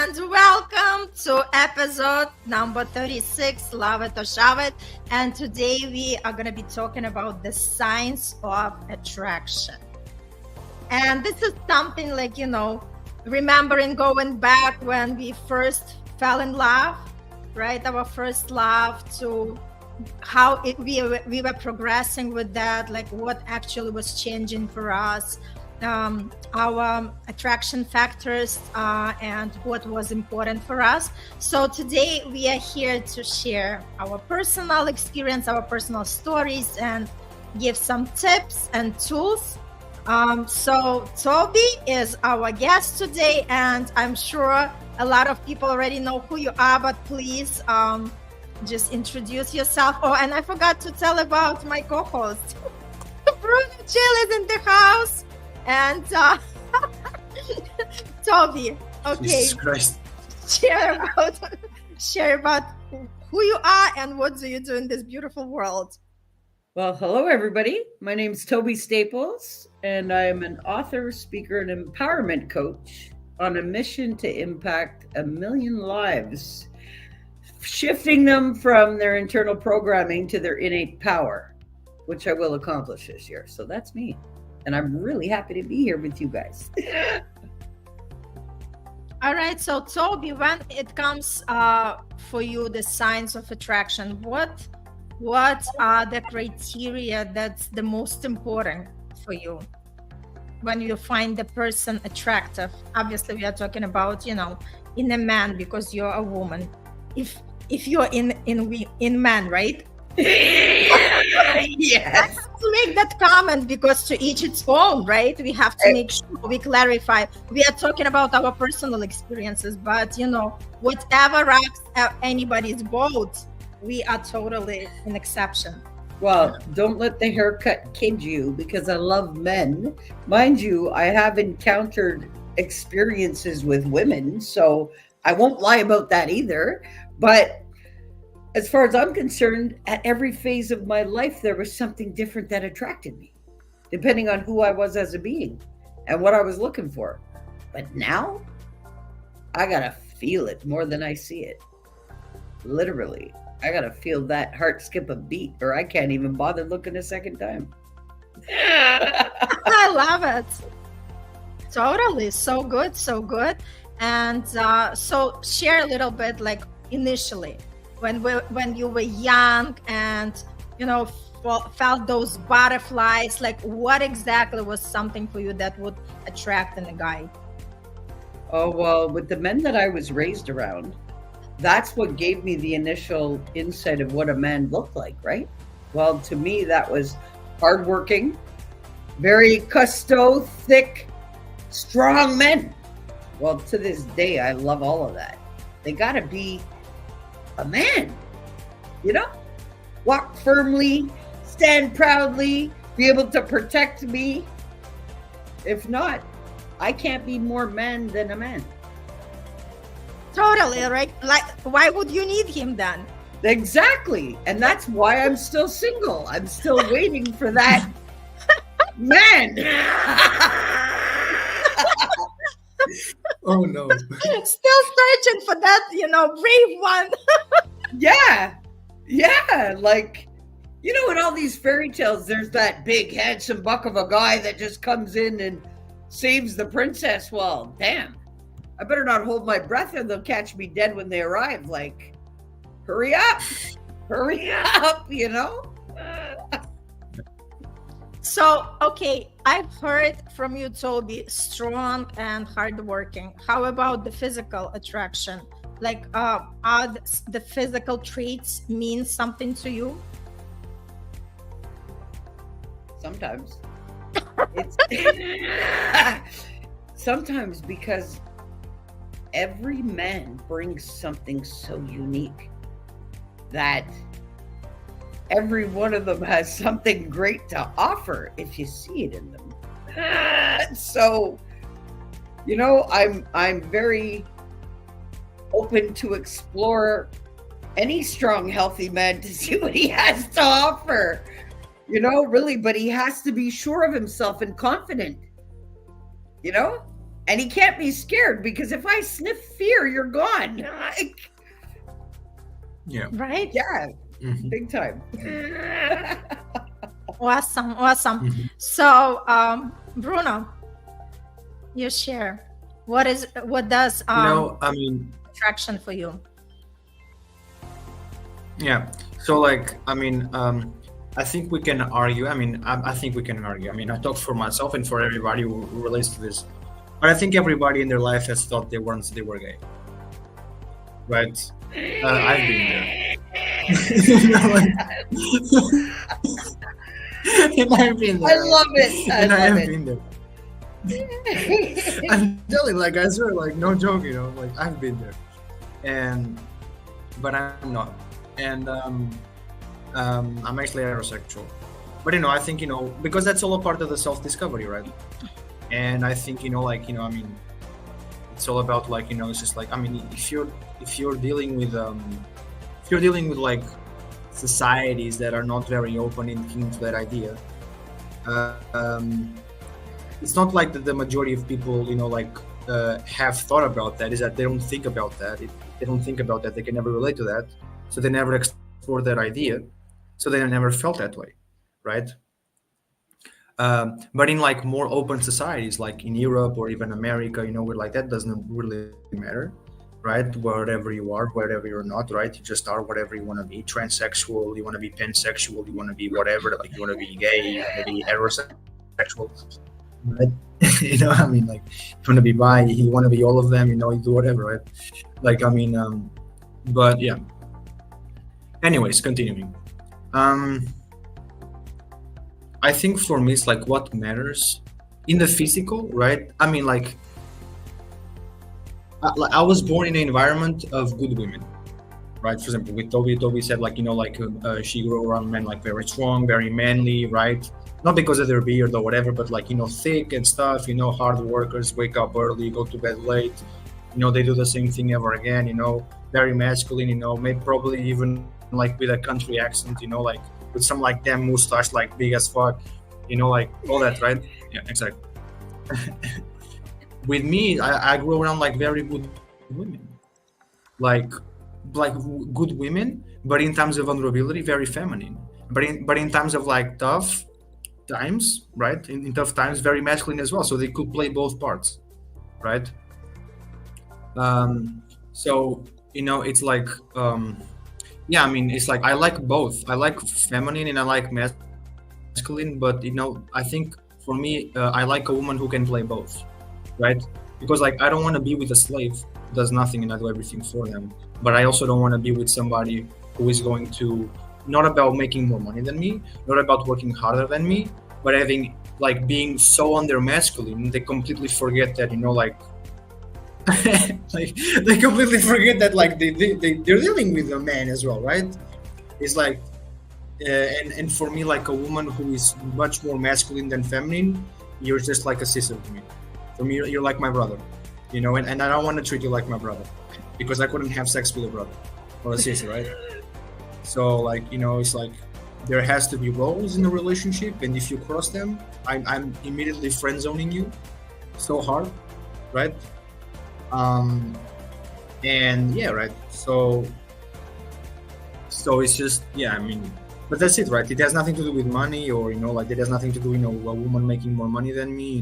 and welcome to episode number 36, Love It or Shove It. And today we are going to be talking about the science of attraction. And this is something like, remembering going back when we first fell in love, right? Our first love, to how we were progressing with that, like what actually was changing for us. Our attraction factors and what was important for us. So today we are here to share our personal experience, our personal stories, and give some tips and tools. So Toby is our guest today, and I'm sure a lot of people already know who you are, but please just introduce yourself. Oh, and I forgot to tell about my co-host. Bruno Chill is in the house. And Toby, okay, Jesus Christ. share about who you are and what do you do in this beautiful world. Well, hello, everybody. My name's Toby Staples, and I'm an author, speaker, and empowerment coach on a mission to impact 1 million lives, shifting them from their internal programming to their innate power, which I will accomplish this year. So that's me. And I'm really happy to be here with you guys. All right. So Toby, when it comes for you, the science of attraction, what are the criteria that's the most important for you when you find the person attractive? Obviously, we are talking about, in a man, because you're a woman. If you're in man, right? Yes. To make that comment, because to each its own, right? We have to make sure we clarify. We are talking about our personal experiences, but whatever rocks anybody's boat, we are totally an exception. Well, don't let the haircut kid you, because I love men. Mind you, I have encountered experiences with women, so I won't lie about that either. But as far as I'm concerned, at every phase of my life, there was something different that attracted me, depending on who I was as a being and what I was looking for. But now, I gotta feel it more than I see it. Literally, I gotta feel that heart skip a beat, or I can't even bother looking a second time. I love it. Totally. So good. So good. And so share a little bit, like initially, when you were young and felt those butterflies, like what exactly was something for you that would attract in a guy? Oh, well, with the men that I was raised around, that's what gave me the initial insight of what a man looked like, right? Well, to me, that was hardworking, very custo, thick, strong men. Well, to this day, I love all of that. They gotta be a man, walk firmly, stand proudly, be able to protect me. If not, I can't be more man than a man. Totally, right? Like, why would you need him then? Exactly. And that's why I'm still single. I'm still waiting for that man. Oh no. Still searching for that, brave one. Yeah. Like, in all these fairy tales, there's that big, handsome buck of a guy that just comes in and saves the princess. Well, damn. I better not hold my breath or they'll catch me dead when they arrive. Like, hurry up, So, okay, I've heard from you, Toby, strong and hardworking. How about the physical attraction? Like, are the physical traits mean something to you? Sometimes. Sometimes, because every man brings something so unique that every one of them has something great to offer if you see it in them. So, I'm very open to explore any strong, healthy man to see what he has to offer. Really, but he has to be sure of himself and confident. And he can't be scared because if I sniff fear, you're gone. Like, Yeah. Right? yeah, Mhm. big time. Awesome. Awesome. Mhm. So, Bruno, you share. What does I mean, attraction for you? yeah. So like, I think we can argue. I think we can argue. I mean, I talk for myself and for everybody who relates to this. But I think everybody in their life has thought they were gay, right? I've been there. You know, like- and I've been I there. love it. I And I love have been there. I'm telling, like, I swear, like, no joke, like, I've been there, but I'm not, and I'm actually heterosexual, but I think because that's all a part of the self-discovery, right? And I think it's all about like it's just like if you're dealing with like societies that are not very open and keen to that idea. Uh, um, it's not like the majority of people have thought about that. Is that they don't think about that. If they don't think about that, they can never relate to that, so they never explore that idea, so they never felt that way, right? But in like more open societies like in Europe or even America, where like that doesn't really matter, right? Wherever you are, wherever you're not, right? You just are whatever you want to be. Transsexual, you want to be pansexual, you want to be whatever, like you want to be gay, you want to be heterosexual, right? Like you want to be bi, you want to be all of them, you do whatever, right? Like but yeah. Anyways, continuing. Um, I think for me, it's like what matters in the physical, right? I was born in an environment of good women, right? For example, with Toby said she grew around men like very strong, very manly, right? Not because of their beard or whatever, but like thick and stuff. Hard workers, wake up early, go to bed late. They do the same thing ever again. Very masculine. Maybe probably even like with a country accent. Like with some like damn mustache, like big as fuck. Like all that, right? Yeah, exactly. With me, I grew around like very good women, like good women, but in terms of vulnerability, very feminine. But in terms of like tough times, right? In tough times, very masculine as well. So they could play both parts, right? So it's like yeah. It's like I like both. I like feminine and I like masculine, but I think for me, I like a woman who can play both, right? Because like I don't want to be with a slave who does nothing and I do everything for them, but I also don't want to be with somebody who is going to not about making more money than me, not about working harder than me, but having like being so under masculine they completely forget that like like they completely forget that like they're dealing with a man as well, right? It's like and for me, like a woman who is much more masculine than feminine, you're just like a sister to me. For me, you're like my brother, and I don't want to treat you like my brother because I couldn't have sex with a brother or a sister, right? So like it's like there has to be roles in a relationship, and if you cross them, I'm immediately friend zoning you so hard, right? And yeah, right. So it's just but that's it, right? It has nothing to do with money or like it has nothing to do a woman making more money than me.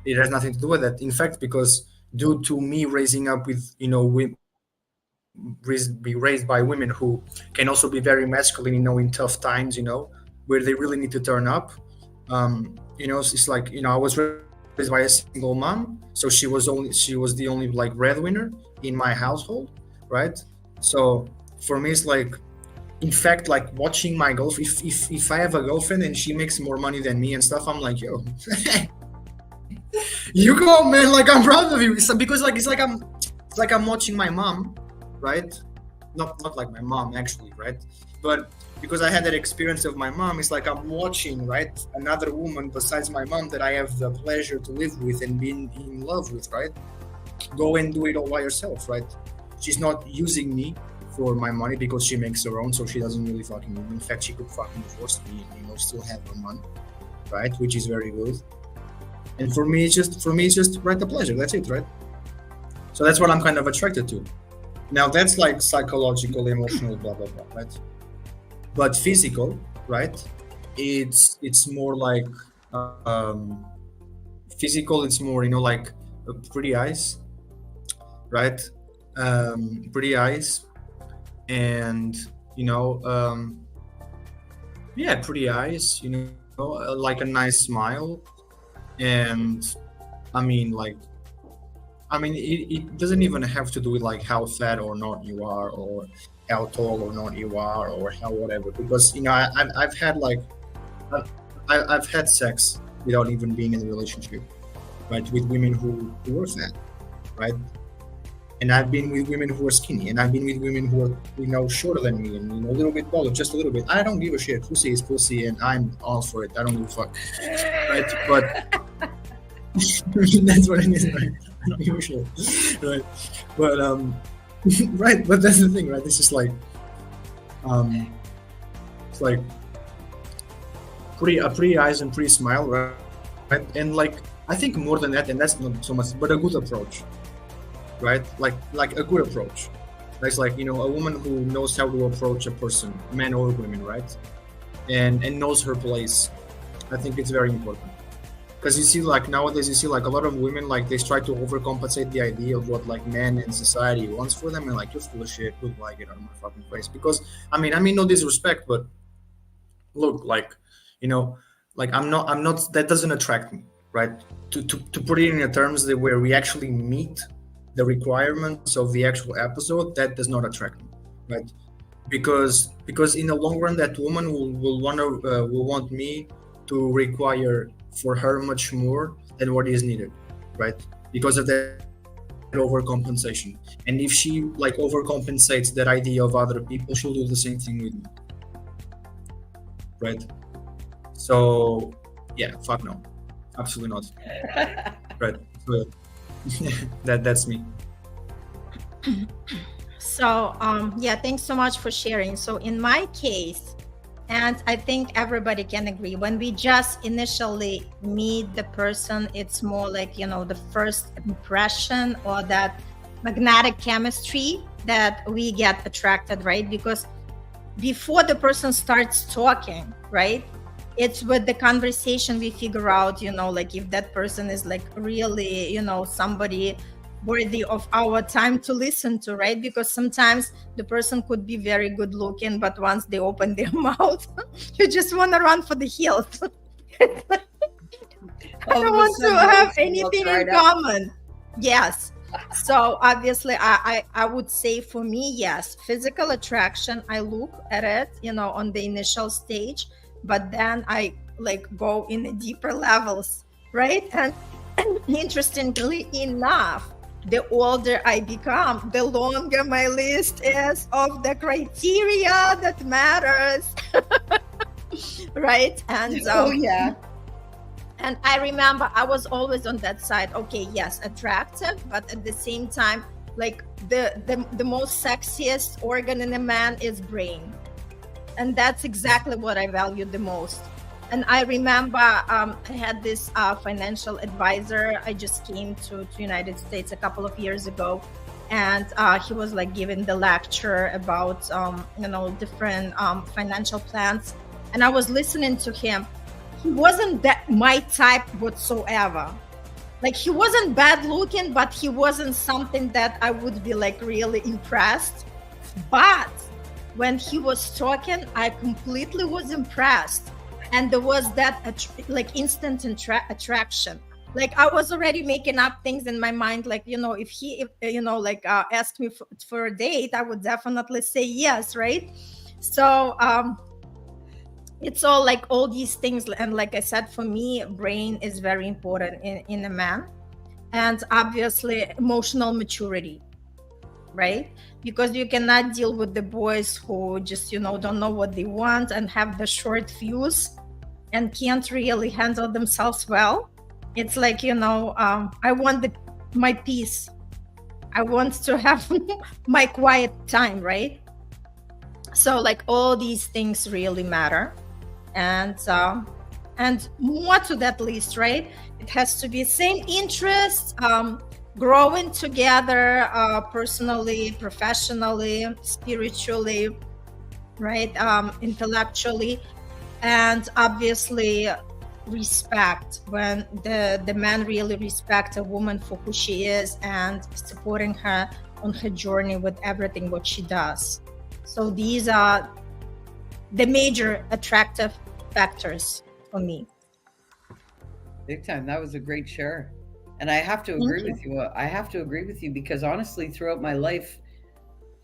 It has nothing to do with that. In fact, because due to me raising up with be raised by women who can also be very masculine, in tough times, where they really need to turn up. It's like I was raised by a single mom, so she was the only like breadwinner in my household, right? So for me, it's like, in fact, like watching my girlfriend. If I have a girlfriend and she makes more money than me and stuff, I'm like, yo, you go, man. Like I'm proud of you. Because like it's like I'm watching my mom, right? Not like my mom actually, right? But because I had that experience of my mom, it's like I'm watching, right, another woman besides my mom that I have the pleasure to live with and be in love with, right? Go and do it all by yourself, right? She's not using me for my money because she makes her own, so she doesn't really fucking need me. In fact, she could fucking divorce me and still have her money, right? Which is very good. And for me it's just right, the pleasure. That's it, right? So that's what I'm kind of attracted to. Now that's like psychological, emotional, blah blah blah, right? But physical, right? It's more like physical. It's more, like pretty eyes, right? Pretty eyes, and you know, yeah, pretty eyes. Like a nice smile, and I mean, it doesn't even have to do with like how fat or not you are, or how tall or not you are, or how whatever. Because I've had like I've had sex without even being in a relationship, right? With women who were fat, right? And I've been with women who are skinny, and I've been with women who are shorter than me, and a little bit taller, just a little bit. I don't give a shit. Pussy is pussy, and I'm all for it. I don't give a fuck, right? But that's what it is, right? I don't give a shit, right? But right. But that's the thing, right? It's just like it's like pretty eyes and pretty smile, right? And like I think more than that, and that's not so much, but a good approach, right? Like a good approach. That's like a woman who knows how to approach a person, man or women, right? And knows her place. I think it's very important. Because you see, like nowadays, a lot of women, like they try to overcompensate the idea of what like men and society wants for them, and like you're full of shit. Look, like get out of my fucking face. Because I mean no disrespect, but look, like I'm not. That doesn't attract me, right? To put it in the terms that where we actually meet the requirements of the actual episode, that does not attract me, right? Because in the long run, that woman will want me to require for her much more than what is needed, right? Because of that overcompensation. And if she like overcompensates that idea of other people, she'll do the same thing with me, right? So yeah, fuck no, absolutely not. Right. So, that's me. So yeah, thanks so much for sharing. So in my case, and I think everybody can agree, when we just initially meet the person, it's more like the first impression or that magnetic chemistry that we get attracted, right? Because before the person starts talking, right, it's with the conversation we figure out like if that person is like really somebody worthy of our time to listen to, right? Because sometimes the person could be very good looking, but once they open their mouth, you just want to run for the hills. I don't want to have anything in common. Yes. So obviously I would say for me, yes, physical attraction, I look at it on the initial stage, but then I like go in the deeper levels, right? And interestingly enough, the older I become, the longer my list is of the criteria that matters. Right? And Oh yeah. and I remember I was always on that side. Okay, yes, attractive, but at the same time, like the most sexiest organ in a man is brain. And that's exactly what I value the most. And I remember I had this financial advisor. I just came to United States a couple of years ago, and he was like giving the lecture about different financial plans. And I was listening to him. He wasn't that my type whatsoever. Like he wasn't bad looking, but he wasn't something that I would be like really impressed. But when he was talking, I completely was impressed. And there was that like instant attraction. Like I was already making up things in my mind. Like, if he asked me for a date, I would definitely say yes. Right. So it's all like all these things. And like I said, for me, brain is very important in a man. And obviously emotional maturity. Right? Because you cannot deal with the boys who just don't know what they want and have the short fuse and can't really handle themselves well. It's like I want my peace. I want to have my quiet time, right? So like all these things really matter. And and more to that list, right? It has to be same interests, growing together, personally, professionally, spiritually, right? Intellectually, and obviously respect, when the man really respects a woman for who she is and supporting her on her journey with everything what she does. So these are the major attractive factors for me. Big time. That was a great share. And I have to agree Thank you. with you. I have to agree with you because honestly, throughout my life,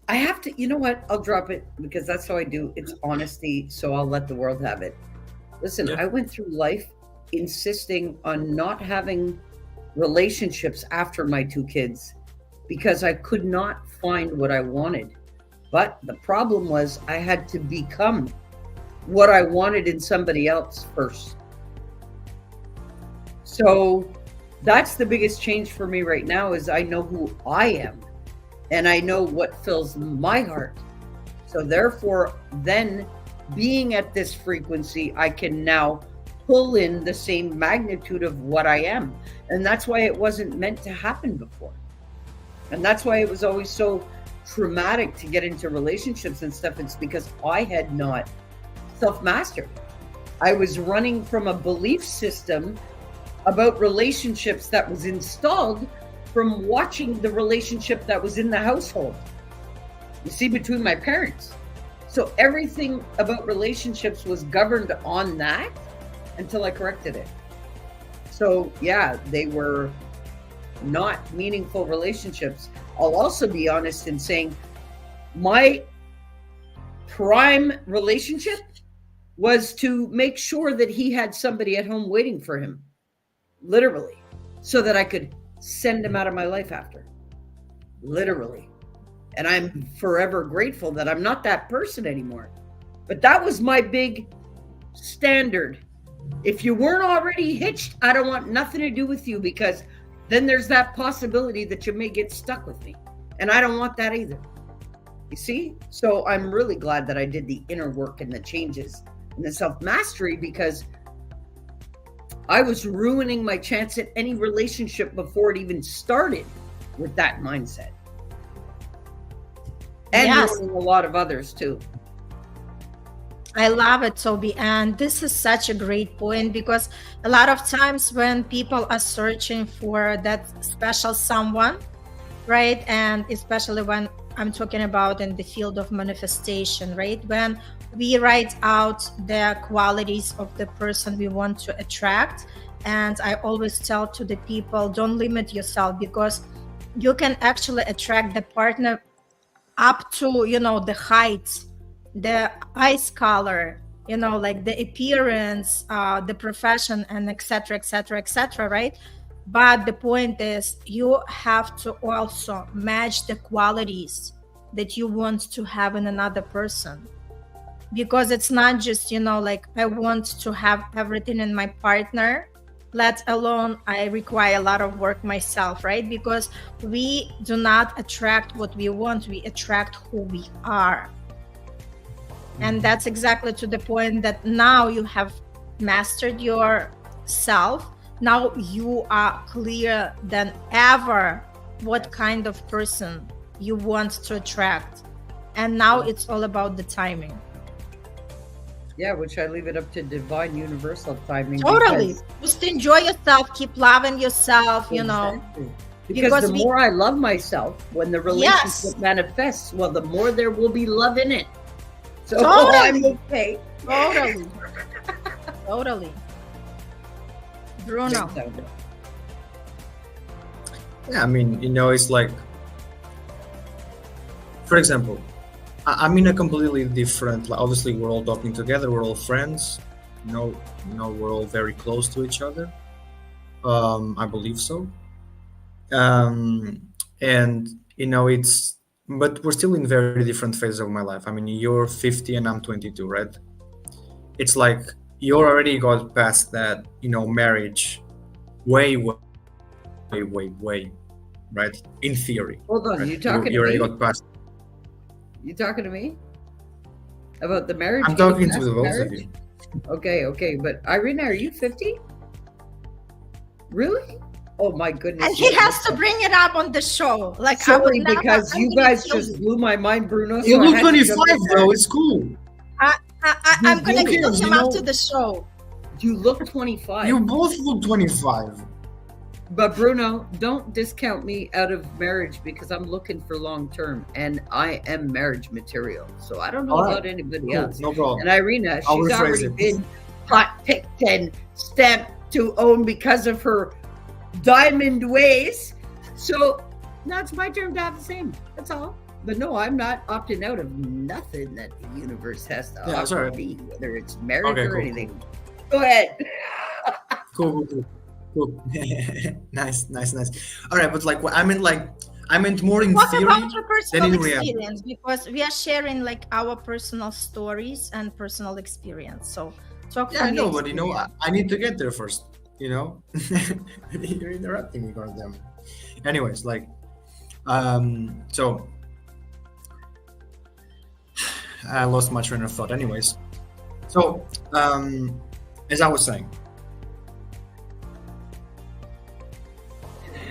I have to, you know what? I'll drop it because that's how I do. It's honesty. So I'll let the world have it. Listen, Yeah. I went through life insisting on not having relationships after my two kids because I could not find what I wanted. But the problem was I had to become what I wanted in somebody else first. So that's the biggest change for me right now is I know who I am and I know what fills my heart. So therefore, then being at this frequency, I can now pull in the same magnitude of what I am. And that's why it wasn't meant to happen before. And that's why it was always so traumatic to get into relationships and stuff. It's because I had not self-mastered. I was running from a belief system about relationships that was installed from watching the relationship that was in the household. You see, between my parents. So everything about relationships was governed on that until I corrected it. So yeah, they were not meaningful relationships. I'll also be honest in saying my prime relationship was to make sure that he had somebody at home waiting for him, literally, so that I could send him out of my life after, literally. And I'm forever grateful that I'm not that person anymore. But that was my big standard. If you weren't already hitched, I don't want nothing to do with you because then there's that possibility that you may get stuck with me. And I don't want that either. You see? So I'm really glad that I did the inner work and the changes and the self-mastery because I was ruining my chance at any relationship before it even started with that mindset. And Yes, ruining a lot of others too. I love it, Toby. And this is such a great point because a lot of times when people are searching for that special someone, right? And especially when I'm talking about in the field of manifestation, right? When we write out the qualities of the person we want to attract. And I always tell to the people, don't limit yourself because you can actually attract the partner up to, the height, the eyes color, like the appearance, the profession, and etc., etc., etc., right? But the point is, you have to also match the qualities that you want to have in another person. Because it's not just, like I want to have everything in my partner, let alone I require a lot of work myself, right? Because we do not attract what we want, we attract who we are. And that's exactly to the point that now you have mastered yourself. Now you are clearer than ever what kind of person you want to attract. And now it's all about the timing. Yeah, which I leave it up to divine universal timing. Totally. Because, Just enjoy yourself, keep loving yourself, exactly. Because because the we, more I love myself, when the relationship yes, manifests, well, the more there will be love in it. So I'm totally, okay. totally, totally. Bruno. Big time. Yeah, I mean, it's like, for example, I'm in a completely different. Like, obviously, we're all talking together. We're all friends. We're all very close to each other. I believe so. And it's, but we're still in very different phases of my life. I mean, you're 50 and I'm 22, right? It's like you already got past that, marriage, way, right? In theory, Hold on, right? you talking You to already me? got past. You talking to me about the marriage? I'm Getting talking to past the the both of marriage? you. Okay. But Irina, are you 50? Really? Oh my And goodness, he yes. has to bring it up on the show. Like I would Sorry, never because you guys underkill just you. blew my mind, Bruno. You So I look had to 25 jump in though. there. It's cool. I'm gonna Who kill cares? him after the show. You look 25. You both look 25. But Bruno, don't discount me out of marriage because I'm looking for long term and I am marriage material. So I don't know All right. about anybody Cool. else. No problem. And Irina, I'll she's rephrase already it. been hot picked and stamped to own because of her diamond ways. So now it's my turn to have the same. That's all. But no, I'm not opting out of nothing that the universe has to Yeah, offer sorry. me, whether it's marriage Okay, or cool. anything. Go ahead. Cool. Nice. All right, but like, I meant more in What theory about your than personal in reality. experience? Because we are sharing like our personal stories and personal experience. So talk Yeah, I from know, your but you know, experience. I need to get there first. You know, you're interrupting me, goddamn. Anyways, like, so I lost my train of thought. Anyways, so as I was saying,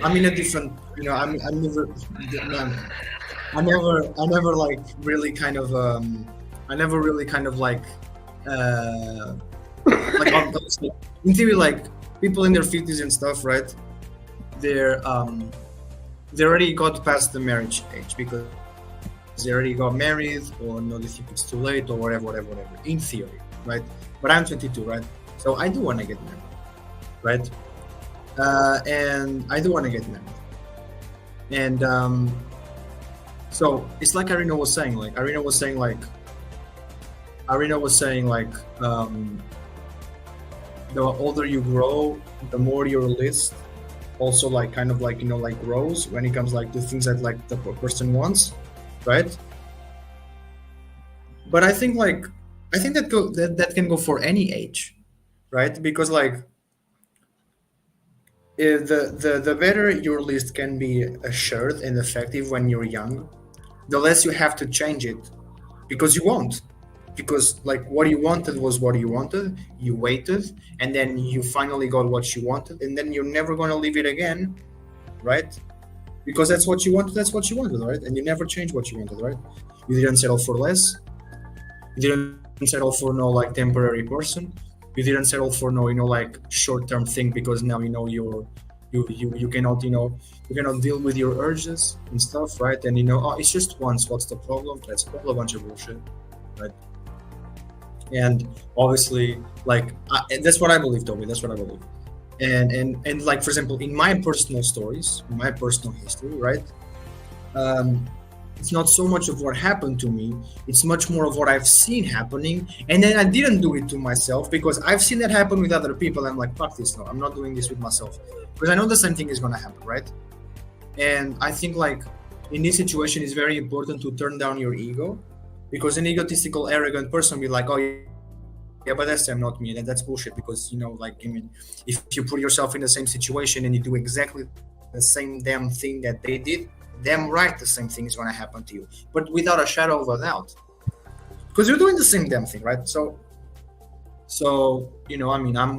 I'm in a different. You know, I'm never. I never like really kind of. I never really kind of like obviously, in theory, like people in their 50s and stuff, right? They're they already got past the marriage age because they already got married, or no, they think it's too late, or whatever. In theory, right? But I'm 22, right? So I do want to get married, right? And I do want to get married, and so it's like Arina was saying, the older you grow, the more your list also like kind of like, you know, like grows when it comes like to things that like the person wants, right? But I think that can go for any age, right? Because like if the better your list can be assured and effective when you're young, the less you have to change it because you won't. Because like what you wanted was what you wanted, you waited, and then you finally got what you wanted, and then you're never gonna leave it again, right? Because that's what you wanted, right? And you never change what you wanted, right? You didn't settle for less, you didn't settle for no like temporary person, you didn't settle for no, you know, like short-term thing because now you know you cannot, you know, you cannot deal with your urges and stuff, right? And you know, oh, it's just once, what's the problem? That's all a bunch of bullshit, right? And obviously like that's what I believe, Toby, that's what I believe. And like for example, in my personal stories, in my personal history, right, um it's not so much of what happened to me, it's much more of what I've seen happening, and then I didn't do it to myself because I've seen that happen with other people. I'm like, fuck this, no, I'm not doing this with myself because I know the same thing is going to happen, right? And I think like in this situation it's very important to turn down your ego, because an egotistical arrogant person will be like, oh yeah, but that's them, not me. And that's bullshit because, you know, like, I mean, if you put yourself in the same situation and you do exactly the same damn thing that they did, damn right the same thing is going to happen to you, but without a shadow of a doubt, because you're doing the same damn thing, right? So you know, I mean, I'm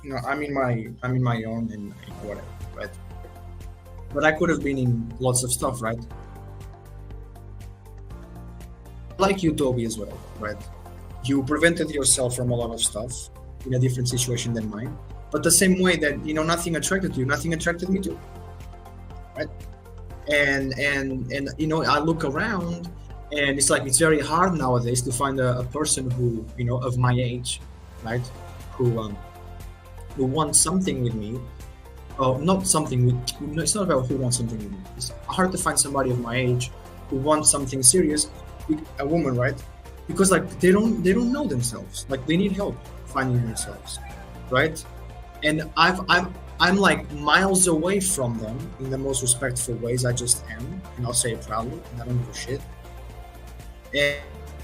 you know, I'm in my own and whatever, right? But I could have been in lots of stuff, right? Like you, Toby, as well, right? You prevented yourself from a lot of stuff in a different situation than mine, but the same way that, you know, nothing attracted you, nothing attracted me too, right? And you know, I look around and it's like it's very hard nowadays to find a person who, you know, of my age, right, who wants something with me. Not something with, no, it's not about who wants something with me, it's hard to find somebody of my age who wants something serious, a woman, right? Because like they don't know themselves, like they need help finding themselves, right? And I'm like miles away from them in the most respectful ways. I just am, and I'll say it proudly, and I don't give a shit.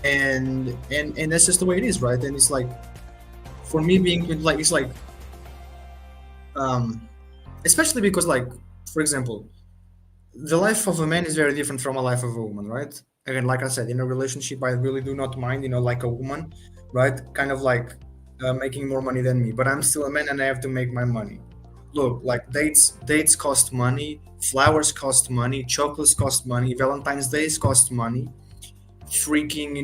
And that's just the way it is, right? And it's like, for me being like, it's like, especially because like, for example, the life of a man is very different from a life of a woman, right? Again, like I said, in a relationship, I really do not mind, you know, like a woman right? Kind of like making more money than me, but I'm still a man and I have to make my money. Look, like dates cost money, flowers cost money, chocolates cost money, Valentine's Days cost money, freaking,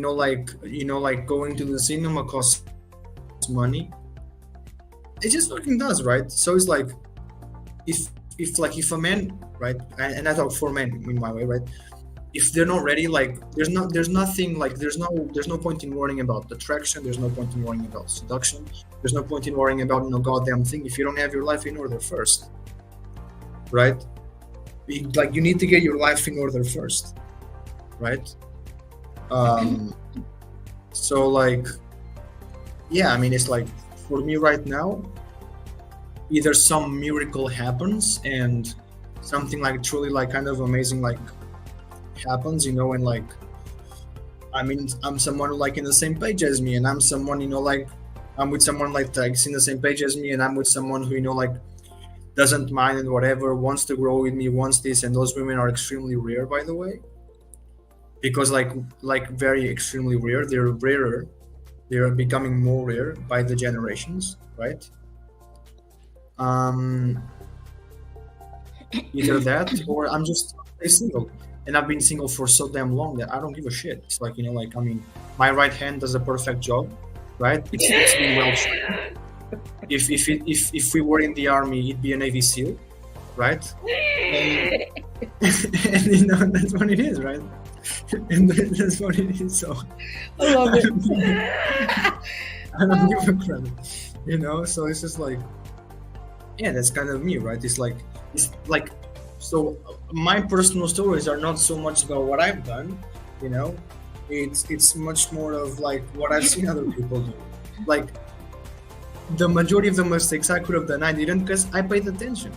like going to the cinema costs money. It just fucking does, right? So it's like, if a man, right, and I talk for men in my way, right, if they're not ready, like there's nothing, like there's no point in worrying about attraction, there's no point in worrying about seduction, there's no point in worrying about no goddamn thing if you don't have your life in order first, right? Like you need to get your life in order first, right? So like, yeah, I mean, it's like, for me right now, either some miracle happens and something like truly like kind of amazing like happens, and like, I mean, I'm someone like in the same page as me, and I'm someone, like I'm with someone like in the same page as me, and I'm with someone who, like doesn't mind and whatever, wants to grow with me, wants this, and those women are extremely rare, by the way, because like very extremely rare. They're rarer. They're becoming more rare by the generations, right? Either that or I'm just single, and I've been single for so damn long that I don't give a shit. It's like, like, I mean, my right hand does a perfect job, right? It's been well trained. If we were in the army, it'd be a Navy SEAL, right? And that's what it is, right? And that's what it is. So I love it. I don't give a credit, So it's just like, yeah, that's kind of me, right? It's like, so my personal stories are not so much about what I've done, it's much more of like what I've seen other people do. Like the majority of the mistakes I could have done, I didn't, because I paid attention,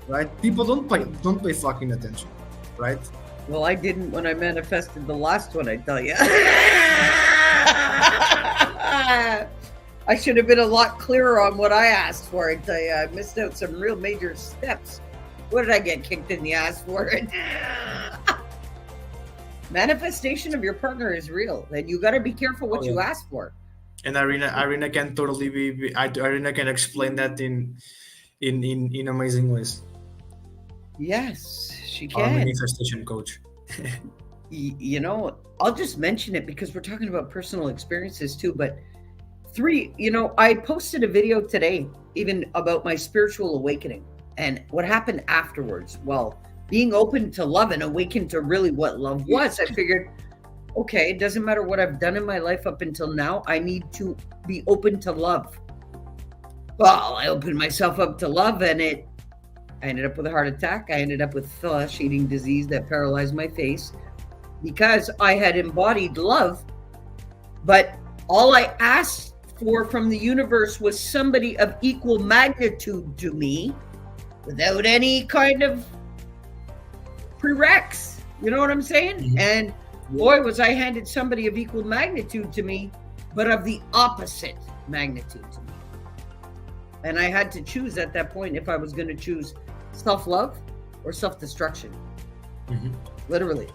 right? People don't pay fucking attention, right? Well, I didn't when I manifested the last one, I tell you. I should have been a lot clearer on what I asked for, I tell you. I missed out some real major steps. What did I get kicked in the ass for it? Manifestation of your partner is real, and you got to be careful what you ask for. And Irina can totally Irina can explain that in amazing ways. Yes, she can. Our manifestation coach. I'll just mention it because we're talking about personal experiences too. But I posted a video today even about my spiritual awakening and what happened afterwards. Well, being open to love and awakened to really what love was, I figured, okay, it doesn't matter what I've done in my life up until now. I need to be open to love. Well, I opened myself up to love, and I ended up with a heart attack. I ended up with flesh-eating disease that paralyzed my face because I had embodied love. But all I asked for from the universe was somebody of equal magnitude to me without any kind of prereqs. You know what I'm saying? Mm-hmm. And boy, was I handed somebody of equal magnitude to me, but of the opposite magnitude to me. And I had to choose at that point if I was going to choose self-love or self-destruction. Mm-hmm. Literally.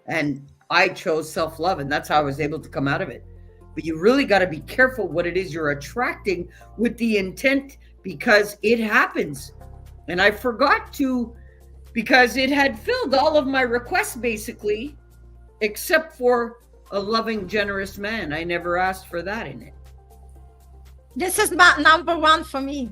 And I chose self-love, and that's how I was able to come out of it. But you really got to be careful what it is you're attracting with the intent, because it happens. And I forgot to, because it had filled all of my requests basically, except for a loving, generous man. I never asked for that in it. This is my number one for me.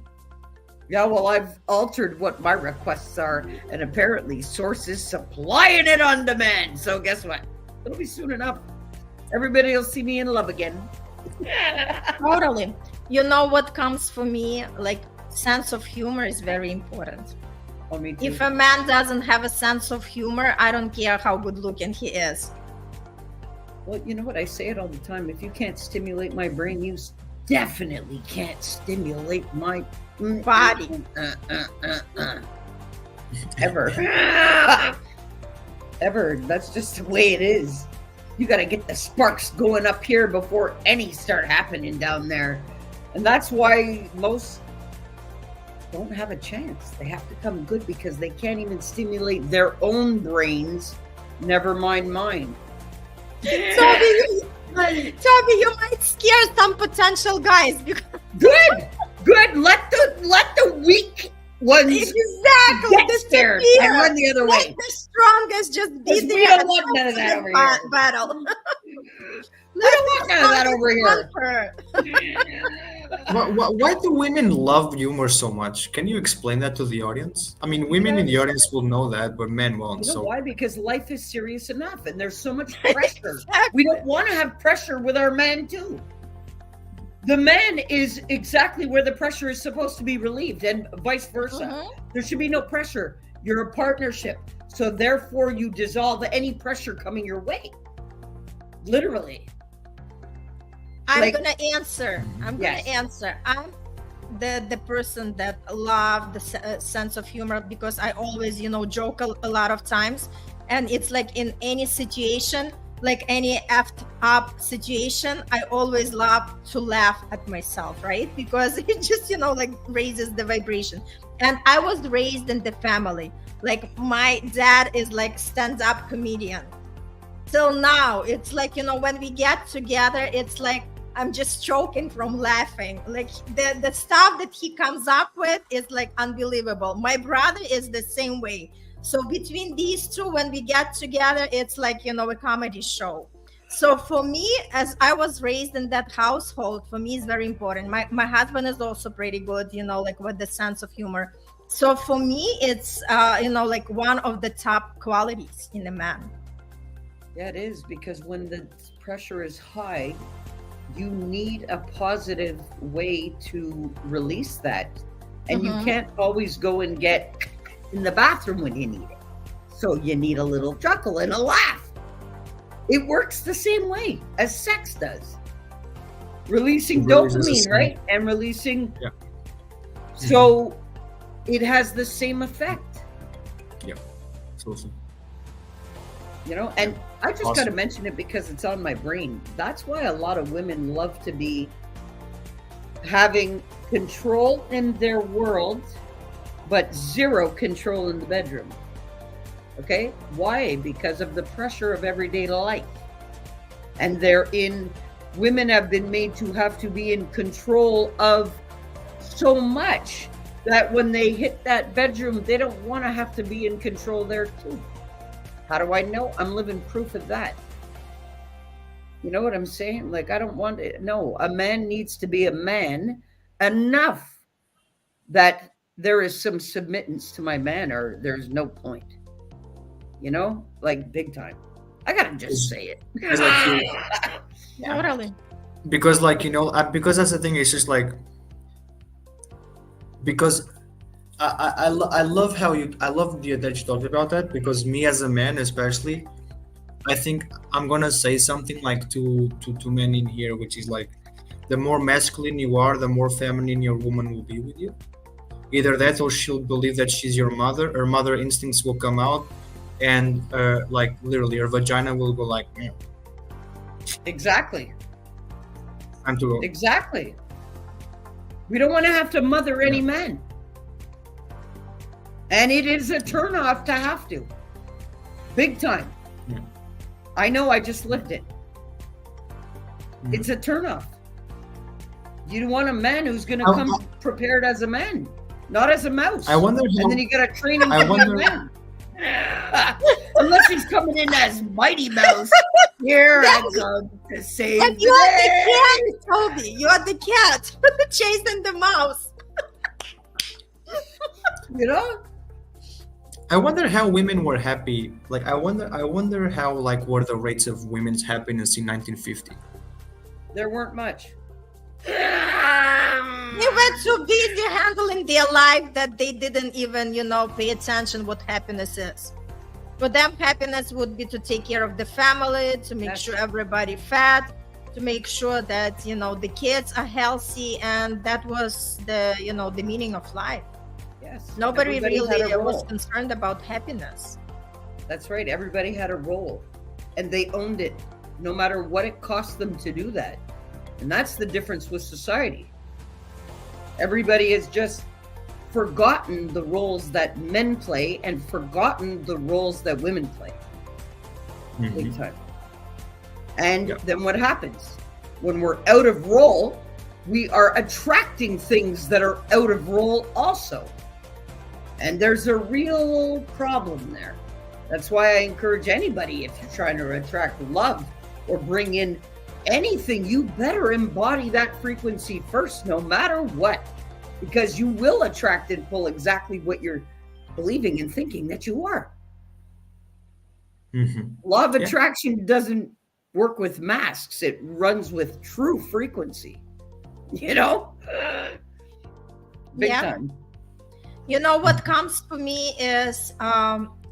Yeah, well, I've altered what my requests are, and apparently Source is supplying it on demand. So guess what? It'll be soon enough. Everybody will see me in love again. Totally. You know what comes for me? Like, sense of humor is very important. Oh, me too. If a man doesn't have a sense of humor, I don't care how good looking he is. Well, you know what? I say it all the time. If you can't stimulate my brain, you definitely can't stimulate my body. Ever. Ever. That's just the way it is. You got to get the sparks going up here before any start happening down there. And that's why most don't have a chance. They have to come good because they can't even stimulate their own brains, never mind mine. So Toby, you might scare some potential guys because Good. Let the weak ones exactly get scared and disappear. run the other Let way. the strongest just be 'Cause we there don't and want none of fight that the over here. battle. We don't want none of that over here. Why do women love humor so much? Can you explain that to the audience? I mean, women in the audience will know that, but men won't. You know So why? Because life is serious enough and there's so much pressure. Exactly. We don't want to have pressure with our man too. The man is exactly where the pressure is supposed to be relieved and vice versa. Mhm. There should be no pressure. You're a partnership. So therefore you dissolve any pressure coming your way. Literally. I'm Like- gonna answer. I'm the person that love the sense of humor because I always, joke a lot of times, and it's like in any situation, like any effed up situation, I always love to laugh at myself, right? Because it just, like raises the vibration. And I was raised in the family. Like my dad is like stand-up comedian. Till now, it's like, when we get together, it's like I'm just choking from laughing. Like the stuff that he comes up with is like unbelievable. My brother is the same way. So between these two, when we get together, it's like, a comedy show. So for me, as I was raised in that household, for me, it's very important. My husband is also pretty good, like with the sense of humor. So for me, it's, like one of the top qualities in a man. Yeah, it is, because when the pressure is high, you need a positive way to release that. And you can't always go and get in the bathroom when you need it. So you need a little chuckle and a laugh. It works the same way as sex does. Releasing It really is the dopamine, same. right? And releasing. Yeah. So it has the same effect. Absolutely. And I just got to Awesome. mention it because it's on my brain. That's why a lot of women love to be having control in their world, but zero control in the bedroom. Okay? Why? Because of the pressure of everyday life. And women have been made to have to be in control of so much that when they hit that bedroom, they don't want to have to be in control there too. How do I know? I'm living proof of that. You know what I'm saying? Like, I don't want it. No, a man needs to be a man enough that there is some submittance to my man, or there's no point. Like big time. I gotta just say it. It's like Totally. because because that's the thing. It's just like because I love how I love that you talked about that, because me as a man especially, I think I'm gonna say something like to men in here, which is like, the more masculine you are, the more feminine your woman will be with you. Either that, or she'll believe that she's your mother. Her mother instincts will come out, and like literally her vagina will go like, Exactly. time to go. Exactly. We don't want to have to mother any man. And it is a turnoff to have to. Big time. Yeah. I know, I just lived it. Mhm. It's a turnoff. You want a man who's going to I- come prepared as a man, not as a mouse. I wonder how, And then you got to train him I to be a wonder- man. Unless he's coming in as Mighty Mouse. Here I come to save And the you are day. the cat, Toby. You are the cat chasing the mouse. You know? I wonder how women were happy. Like I wonder how like were the rates of women's happiness in 1950. There weren't much. They were too busy handling their life that they didn't even, pay attention what happiness is. For them, happiness would be to take care of the family, to make Yes. sure everybody fed, to make sure that, the kids are healthy. And that was the meaning of life. Yes. Nobody Everybody had really a was role. concerned about happiness. That's right. Everybody had a role and they owned it, no matter what it cost them to do that. And that's the difference with society. Everybody has just forgotten the roles that men play and forgotten the roles that women play. Big time. And Yep. then what happens? When we're out of role, we are attracting things that are out of role also. And there's a real problem there. That's why I encourage anybody, if you're trying to attract love or bring in anything, you better embody that frequency first, no matter what, because you will attract and pull exactly what you're believing and thinking that you are. Law of attraction doesn't work with masks. It runs with true frequency, you know? Big time. You know, what comes for me is,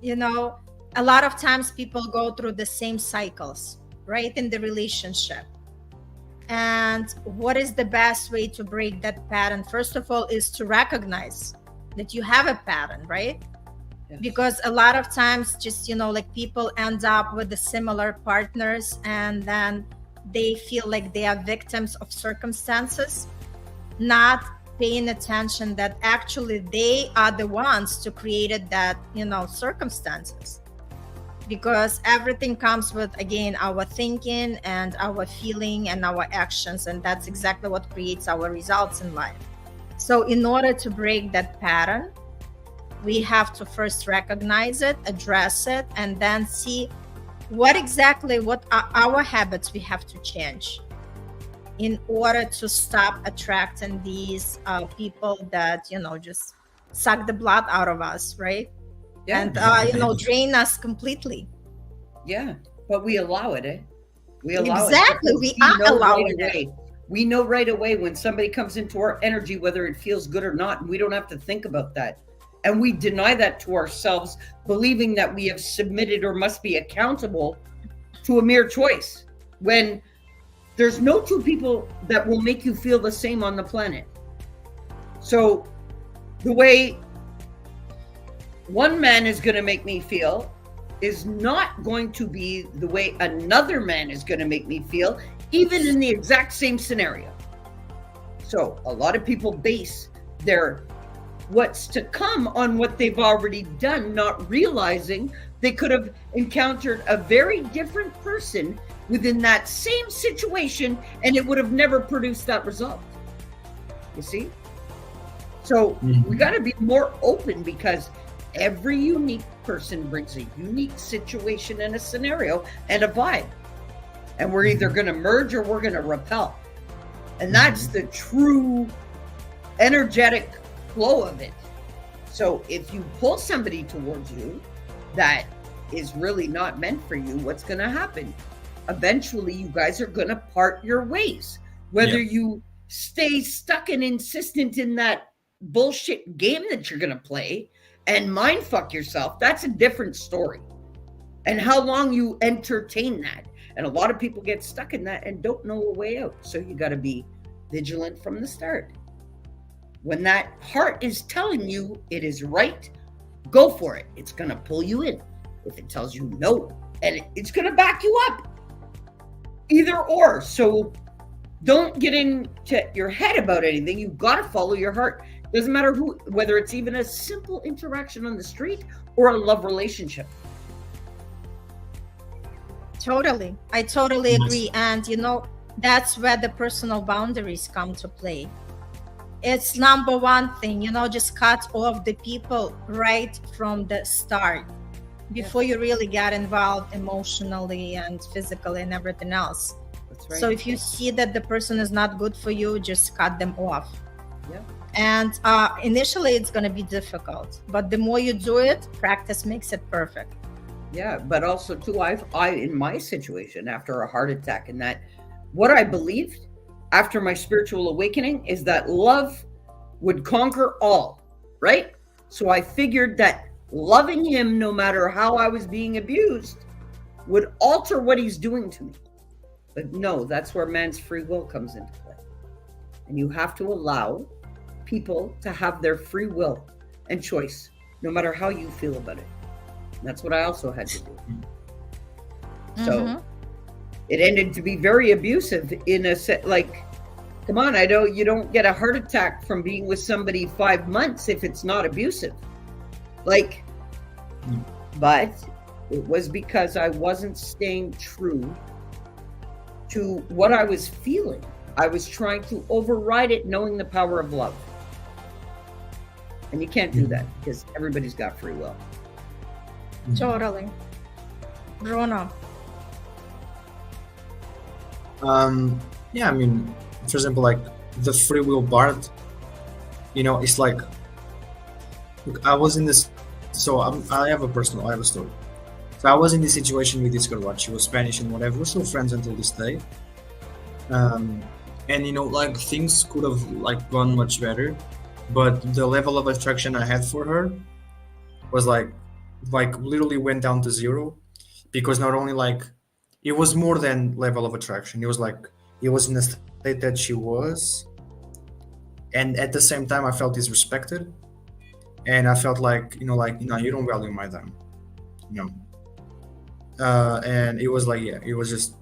you know, a lot of times people go through the same cycles, right, in the relationship. And what is the best way to break that pattern? First of all, is to recognize that you have a pattern, right? Yes. Because a lot of times just, you know, like people end up with the similar partners and then they feel like they are victims of circumstances, not paying attention that actually they are the ones to created that, you know, circumstances. Because everything comes with, again, our thinking and our feeling and our actions, and that's exactly what creates our results in life. So in order to break that pattern, we have to first recognize it, address it, and then see what are our habits we have to change in order to stop attracting these people that, you know, just suck the blood out of us, right? Yeah. And, you know, drain us completely. Yeah, but we allow it, eh? We allow exactly. it. We are allowing it. We know right away when somebody comes into our energy, whether it feels good or not, and we don't have to think about that. And we deny that to ourselves, believing that we have submitted or must be accountable to a mere choice, when there's no two people that will make you feel the same on the planet. So the way one man is going to make me feel is not going to be the way another man is going to make me feel, even in the exact same scenario. So a lot of people base their what's to come on what they've already done, not realizing they could have encountered a very different person within that same situation and it would have never produced that result. You see? So we got to be more open, because every unique person brings a unique situation and a scenario and a vibe. And we're either going to merge or we're going to repel. And that's the true energetic flow of it. So if you pull somebody towards you that is really not meant for you, what's going to happen? Eventually, you guys are going to part your ways. Whether you stay stuck and insistent in that bullshit game that you're going to play and mind fuck yourself, that's a different story. And how long you entertain that. And a lot of people get stuck in that and don't know a way out. So you got to be vigilant from the start. When that heart is telling you it is right, go for it. It's going to pull you in. If it tells you no, and it's going to back you up. Either or. So don't get into your head about anything. You've got to follow your heart. Doesn't matter who, whether it's even a simple interaction on the street or a love relationship. Totally. I totally agree. And, you know, that's where the personal boundaries come to play. It's number one thing, you know, just cut off the people right from the start before you really get involved emotionally and physically and everything else. That's right. So if you see that the person is not good for you, just cut them off. Yeah. And initially it's going to be difficult, but the more you do it, practice makes it perfect. Yeah, but also too, I in my situation after a heart attack, and that what I believed after my spiritual awakening is that love would conquer all, right? So I figured that loving him, no matter how I was being abused, would alter what he's doing to me. But no, that's where man's free will comes into play. And you have to allow people to have their free will and choice, no matter how you feel about it. And that's what I also had to do. So it ended to be very abusive in a set, like, come on, you don't get a heart attack from being with somebody 5 months if it's not abusive. Like, but it was because I wasn't staying true to what I was feeling. I was trying to override it, knowing the power of love. And you can't do that because everybody's got free will. Totally. Bruno. Yeah, I mean, for example, like the free will part, it's like, look, I was in this, so I have a story. So I was in this situation with this girl, what, she was Spanish and whatever, we're still friends until this day. And like things could have like gone much better, but the level of attraction I had for her was like literally went down to zero, because not only like it was more than level of attraction, it was in the state that she was, and at the same time I felt disrespected, and I felt like you don't value my time, and it was like, it was just,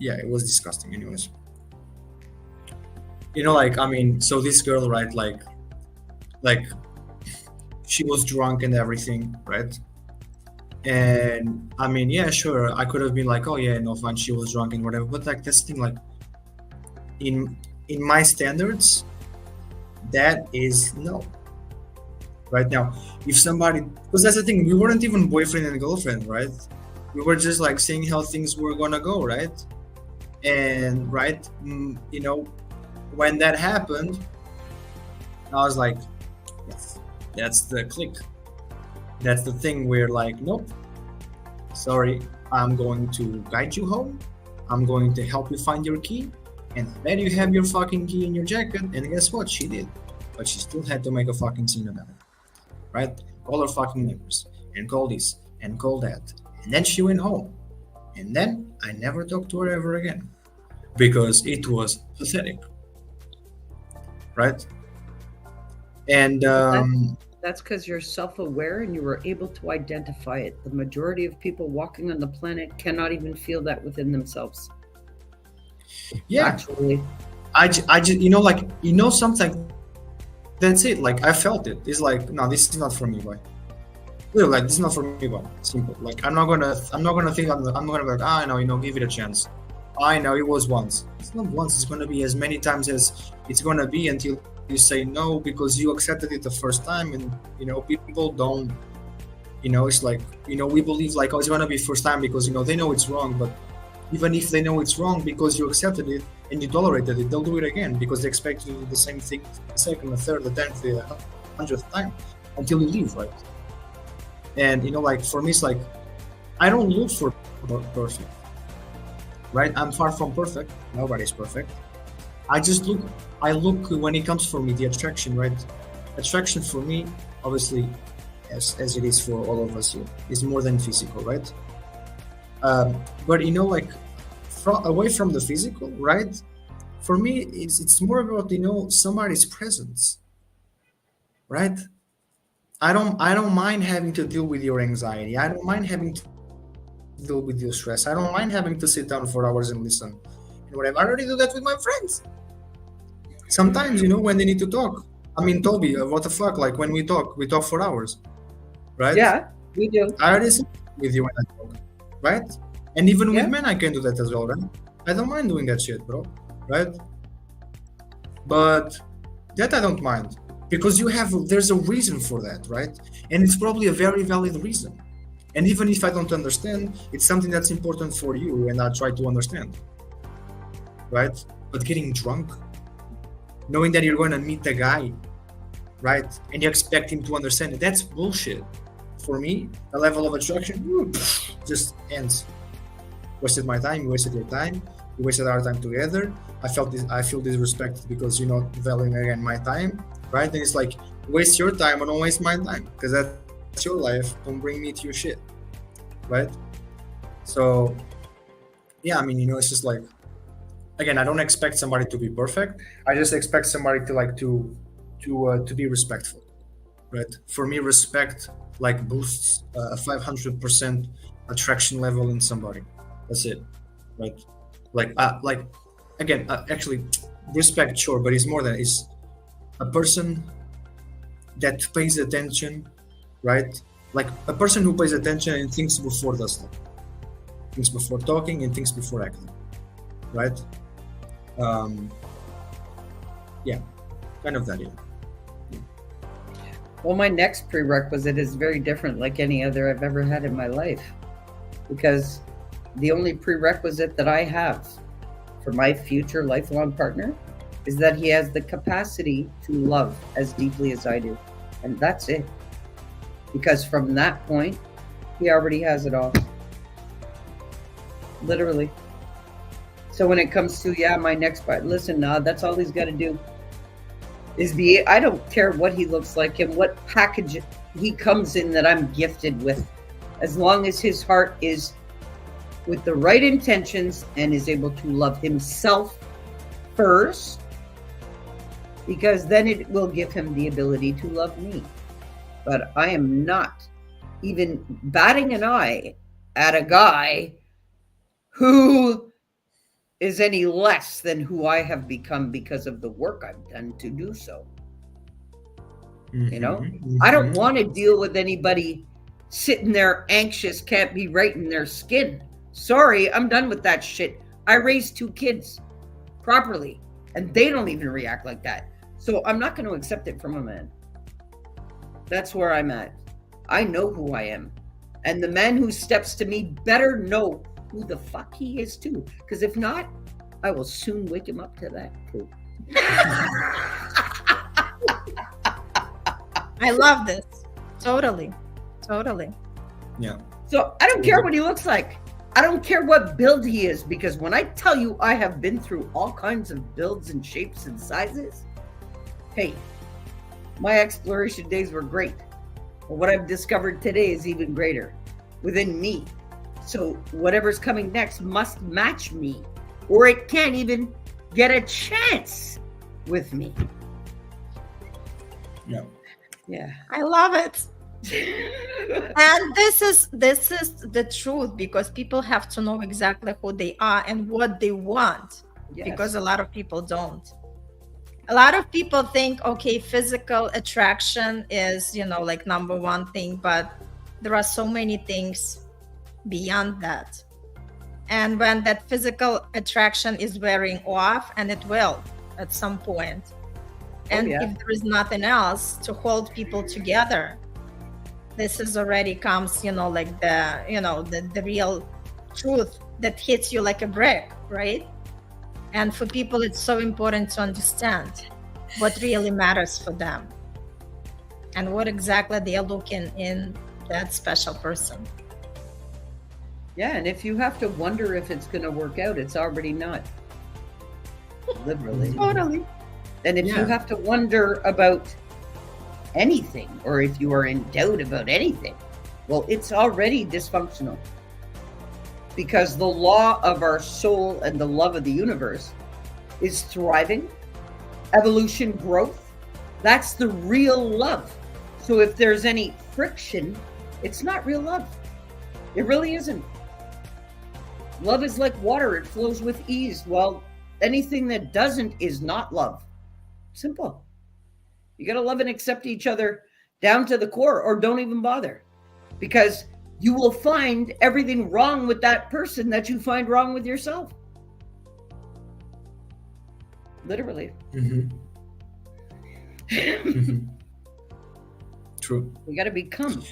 it was disgusting. Anyways, like, I mean, so this girl, right, like she was drunk and everything, right? And I mean, yeah, sure, I could have been like, oh yeah, no, fine, she was drunk and whatever, but like that's the thing, like in my standards, that is no. Right now, if somebody, because that's the thing, we weren't even boyfriend and girlfriend, right? We were just like seeing how things were gonna go, right? And right, when that happened, I was like, yes, that's the click. That's the thing where like, nope, sorry, I'm going to guide you home. I'm going to help you find your key, and let you have your fucking key in your jacket. And guess what? She did, but she still had to make a fucking scene about it, right? Call her fucking neighbors and call this and call that, and then she went home, and then I never talked to her ever again because it was pathetic, right? And That's because you're self-aware and you were able to identify it. The majority of people walking on the planet cannot even feel that within themselves. yeah, Actually, I just, something. That's it. Like I felt it. It's like, no, this is not for me, boy. Really, like this is not for me, boy. Simple. Like I'm not gonna think. I'm gonna be like, give it a chance. I know it was once. It's not once. It's gonna be as many times as it's gonna be until you say no, because you accepted it the first time, and people don't. It's like we believe like, oh, it's gonna be first time because they know it's wrong, but even if they know it's wrong, because you accepted it and you tolerated it, they'll do it again because they expect you to do the same thing the second, the third, the 10th, the 100th time until you leave, right? And like for me, it's like I don't look for perfect, right? I'm far from perfect. Nobody's perfect. I look when it comes for me, the attraction, right? Attraction for me, obviously, as it is for all of us here, is more than physical, right? But like away from the physical, right? For me, it's more about somebody's presence, right? I don't mind having to deal with your anxiety. I don't mind having to deal with your stress. I don't mind having to sit down for hours and listen. Whatever. I already do that with my friends. Sometimes, when they need to talk. I mean, Toby, what the fuck? Like when we talk for hours, right? yeah, we do. I already sit with you when I talk, right? And even with men, I can do that as well, right? I don't mind doing that shit, bro, right? But that I don't mind, because there's a reason for that, right? And it's probably a very valid reason. And even if I don't understand, it's something that's important for you, and I try to understand, right? But getting drunk, knowing that you're going to meet the guy, right? And you expect him to understand it, that's bullshit. For me, the level of attraction just ends. Wasted my time, you wasted your time, we wasted our time together. I feel disrespected because you're not valuing again my time, right? And it's like, waste your time, but don't waste my time, because that's your life. Don't bring me to your shit, right? So, yeah, I mean, it's just like, again, I don't expect somebody to be perfect. I just expect somebody to be respectful, right? For me, respect like boosts a 500% attraction level in somebody. That's it, right? Actually, respect, sure, but it's more than it's a person that pays attention, right? Like a person who pays attention and thinks before does that, thinks before talking and thinks before acting, right? Um, yeah, kind of that. Yeah. Well, my next prerequisite is very different, like any other I've ever had in my life, because the only prerequisite that I have for my future lifelong partner is that he has the capacity to love as deeply as I do. And that's it. Because from that point, he already has it all. Literally. So when it comes to, my next part, listen, that's all he's got to do is be, I don't care what he looks like and what package he comes in that I'm gifted with, as long as his heart is with the right intentions and is able to love himself first, because then it will give him the ability to love me. But I am not even batting an eye at a guy who is any less than who I have become because of the work I've done to do so. I don't want to deal with anybody sitting there anxious, can't be right in their skin. Sorry, I'm done with that shit. I raised 2 kids properly, and they don't even react like that. So I'm not going to accept it from a man. That's where I'm at. I know who I am. And the man who steps to me better know who the fuck he is too. Because if not, I will soon wake him up to that too. I love this. Totally. Yeah. So I don't care what he looks like. I don't care what build he is, because when I tell you I have been through all kinds of builds and shapes and sizes, hey, my exploration days were great. But what I've discovered today is even greater within me. So whatever's coming next must match me, or it can't even get a chance with me. Yeah. Yeah. I love it. And this is the truth, because people have to know exactly who they are and what they want. Yes. Because a lot of people don't. A lot of people think, okay, physical attraction is, like number one thing, but there are so many things beyond that. And when that physical attraction is wearing off, and it will at some point, and if there is nothing else to hold people together, this is already comes, like the real truth that hits you like a brick, right? And for people, it's so important to understand what really matters for them and what exactly they are looking in that special person. Yeah, and if you have to wonder if it's going to work out, it's already not. Literally. Totally. And if you have to wonder about anything, or if you are in doubt about anything, well, it's already dysfunctional. Because the law of our soul and the love of the universe is thriving, evolution, growth. That's the real love. So if there's any friction, it's not real love. It really isn't. Love is like water. It flows with ease. Well, anything that doesn't is not love. Simple. You got to love and accept each other down to the core, or don't even bother, because you will find everything wrong with that person that you find wrong with yourself. Literally. True. You got to become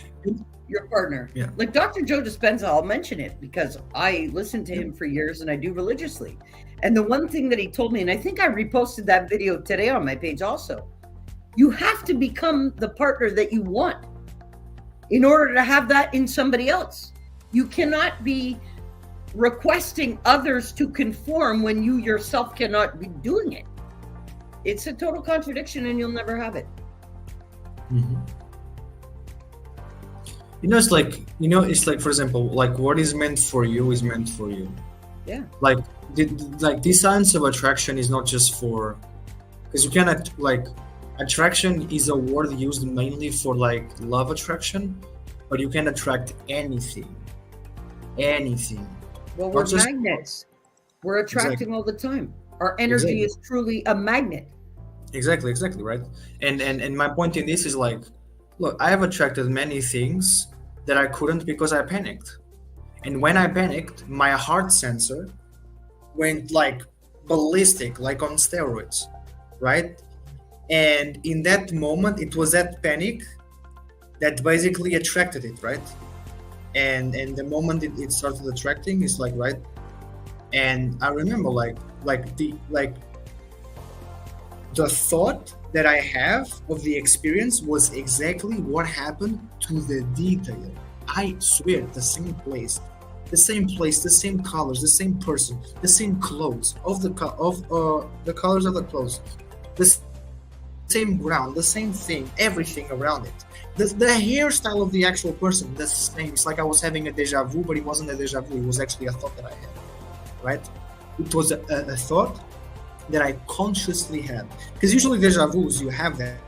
your partner. Yeah. Like Dr. Joe Dispenza, I'll mention it because I listened to him for years and I do religiously. And the one thing that he told me, and I think I reposted that video today on my page also, you have to become the partner that you want in order to have that in somebody else. You cannot be requesting others to conform when you yourself cannot be doing it. It's a total contradiction and you'll never have it. It's like, for example, like what is meant for you is meant for you. Yeah. Like this science of attraction is not just for, because you cannot, like, attraction is a word used mainly for like love attraction, but you can attract anything. Well, we're magnets. We're attracting all the time. Our energy is truly a magnet. Exactly, right? And my point in this is like, look, I have attracted many things that I couldn't because I panicked. And when I panicked, my heart sensor went like ballistic, like on steroids, right? And in that moment, it was that panic that basically attracted it, right? And the moment it started attracting, it's like, right. And I remember the thought that I have of the experience was exactly what happened to the detail. I swear, the same place, the same colors, the same person, the same clothes of the colors of the clothes, the same ground, the same thing, everything around it. The hairstyle of the actual person, the same. It's like I was having a deja vu, but it wasn't a deja vu. It was actually a thought that I had, right? It was a thought that I consciously had. Because usually deja vus, you have that,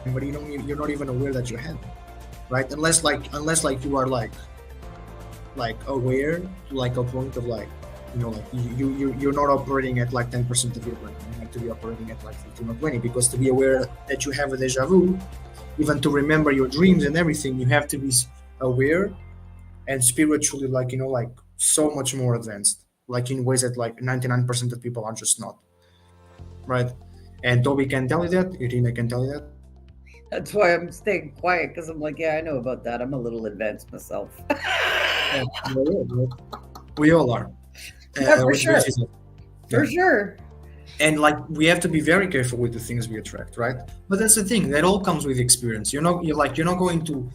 but you're not even aware that you had them, right? Unless you are like aware to like a point of like, like you're not operating at like 10% of your brain. You have to be operating at like 15 or 20, because to be aware that you have a deja vu, even to remember your dreams and everything, you have to be aware and spiritually like so much more advanced, like in ways that like 99% of people are just not, right? And Toby can tell you that, Irina can tell you that. That's why I'm staying quiet, because I'm like, yeah, I know about that. I'm a little advanced myself. Yeah, we all are. Yeah, for sure. For sure. And like we have to be very careful with the things we attract, right? But that's the thing, that all comes with experience. You're not going to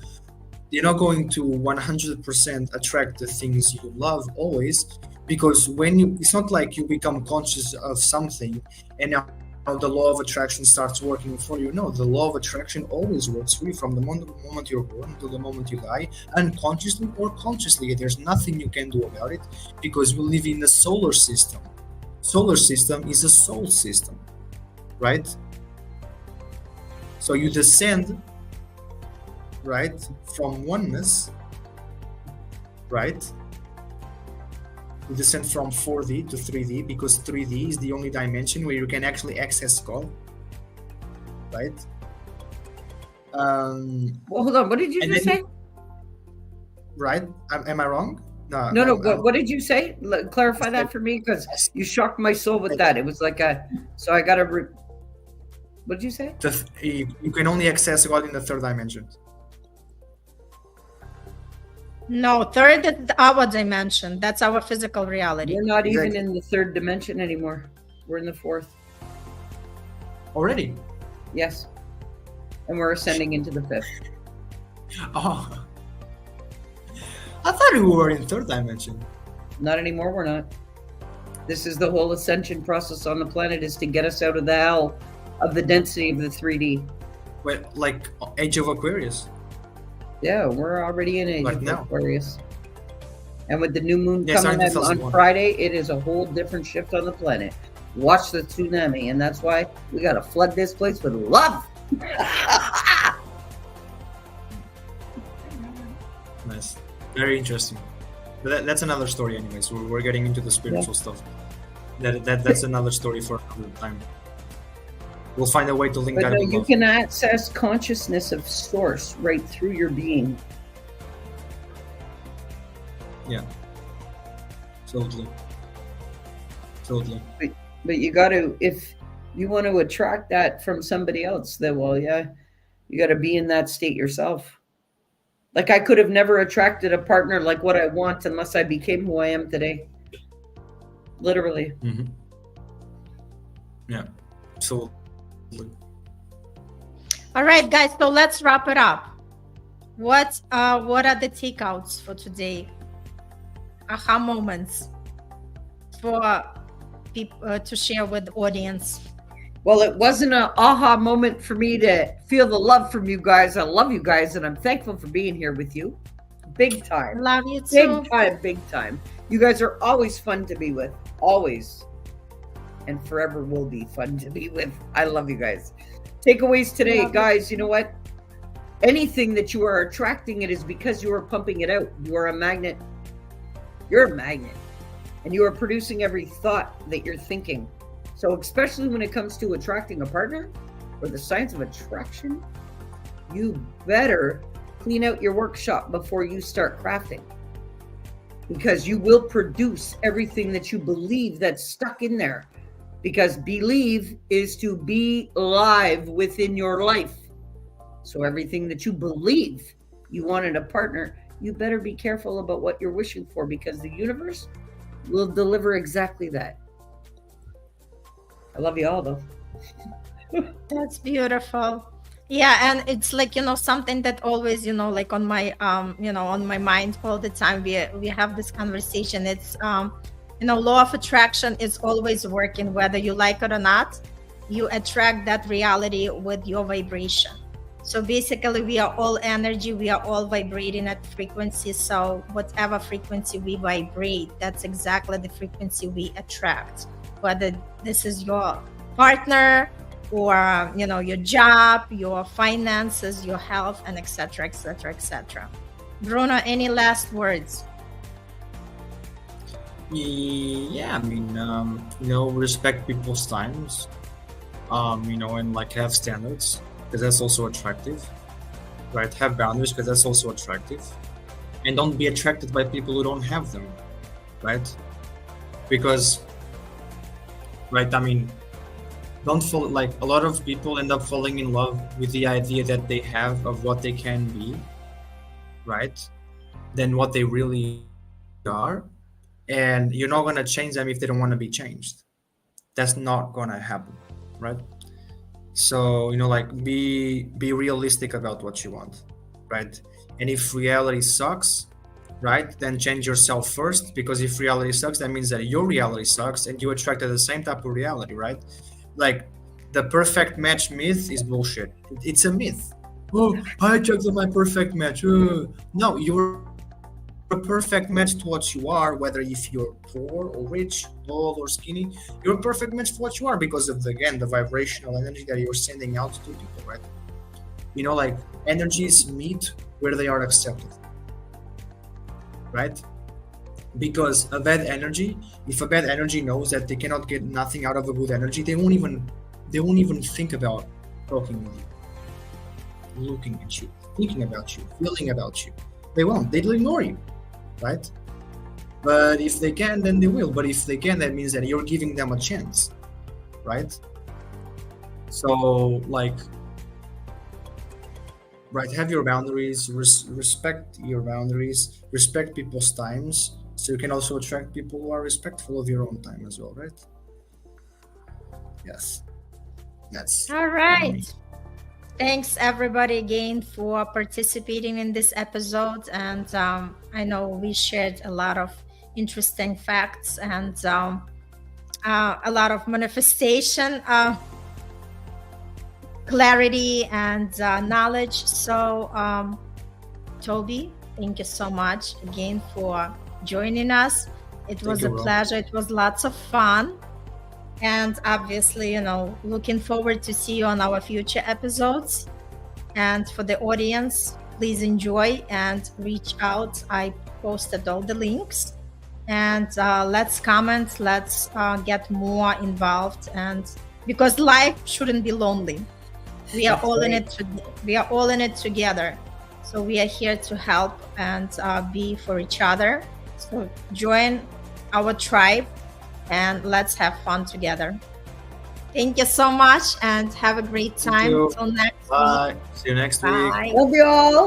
100% attract the things you love always, because it's not like you become conscious of something and now the law of attraction starts working for you. No, the law of attraction always works for you from the moment you're born to the moment you die, unconsciously or consciously. There's nothing you can do about it, because we live in the solar system. Solar system is a soul system, right? So you descend, right, from oneness, right? You descend from 4D to 3D, because 3D is the only dimension where you can actually access God, right? Well, hold on. What did you just say? Right? Am I wrong? No. What did you say? Clarify that for me, because you shocked my soul with that. It was like so I got to. What did you say? You can only access God in the third dimension. No, third is our dimension. That's our physical reality. We're not even in the third dimension anymore. We're in the fourth. Already? Yes. And we're ascending into the fifth. Oh. I thought we were in third dimension. Not anymore, we're not. This is the whole ascension process on the planet, is to get us out of the hell of the density of the 3D. Wait, like Age of Aquarius? Yeah, we're already in Age of Aquarius. And with the new moon coming out on Friday, it is a whole different shift on the planet. Watch the tsunami, and that's why we got to flood this place with love. Nice. Very interesting. But that's another story anyways. We're getting into the spiritual stuff. That's another story for another time. We'll find a way to link that. No, you can access consciousness of source right through your being. Yeah. Totally. But you got to, if you want to attract that from somebody else, then you got to be in that state yourself. Like I could have never attracted a partner like what I want unless I became who I am today. Literally. Mm-hmm. Yeah. So. All right, guys. So let's wrap it up. What are the takeouts for today? Aha moments for people to share with the audience. Well, it wasn't an aha moment for me to feel the love from you guys. I love you guys, and I'm thankful for being here with you. Big time. Love you too. Big time. You guys are always fun to be with. Always. And forever will be fun to be with. I love you guys. Takeaways today, guys, you know what? Anything that you are attracting, it is because you are pumping it out. You are a magnet. You're a magnet. And you are producing every thought that you're thinking. So especially when it comes to attracting a partner or the science of attraction, you better clean out your workshop before you start crafting. because you will produce everything that you believe that's stuck in there. Because believe is to be alive within your life. So everything that you believe you want in a partner, you better be careful about what you're wishing for, because the universe will deliver exactly that. I love you all though. That's beautiful. Yeah, and it's like, something that always, like on my on my mind all the time. We have this conversation. It's law of attraction is always working whether you like it or not. You attract that reality with your vibration. So basically we are all energy, we are all vibrating at frequency. So whatever frequency we vibrate, that's exactly the frequency we attract. Whether this is your partner, or your job, your finances, your health, and etc., etc., etc. Bruno, any last words? Yeah, I mean, respect people's times, and like have standards, because that's also attractive, right? Have boundaries, because that's also attractive, and don't be attracted by people who don't have them, right? Because, right, I mean, don't fall, like a lot of people end up falling in love with the idea that they have of what they can be, right, than what they really are. And you're not going to change them if they don't want to be changed. That's not going to happen, right? So like be realistic about what you want, right? And if reality sucks, right, then change yourself first, because if reality sucks, that means that your reality sucks and you attracted the same type of reality, right? Like the perfect match myth is bullshit. It's a myth. Oh, I attracted my perfect match. No, you're a perfect match to what you are, whether if you're poor or rich, tall or skinny. You're a perfect match to what you are, because of the vibrational energy that you're sending out to people, right? Like energies meet where they are accepted, right? Because a bad energy, if a bad energy knows that they cannot get nothing out of a good energy, they won't even think about talking with you, looking at you, thinking about you, feeling about you. They won't. They'll ignore you, right? But if they can, then they will. But if they can, that means that you're giving them a chance, right? So, like, right, have your boundaries, respect your boundaries, respect people's times, so you can also attract people who are respectful of your own time as well, right? Yes, that's All right. Thanks everybody again for participating in this episode. And I know we shared a lot of interesting facts and a lot of manifestation, clarity, and knowledge. So Toby, thank you so much again for joining us. It was a pleasure. It was lots of fun. And obviously, looking forward to see you on our future episodes. And for the audience, please enjoy and reach out. I posted all the links. And let's comment. Let's get more involved. And because life shouldn't be lonely, we are all in it. We are all in it together. So we are here to help and be for each other. So join our tribe and let's have fun together. Thank you so much and have a great time. Till next week. Bye. See you next week. Bye. Love you all.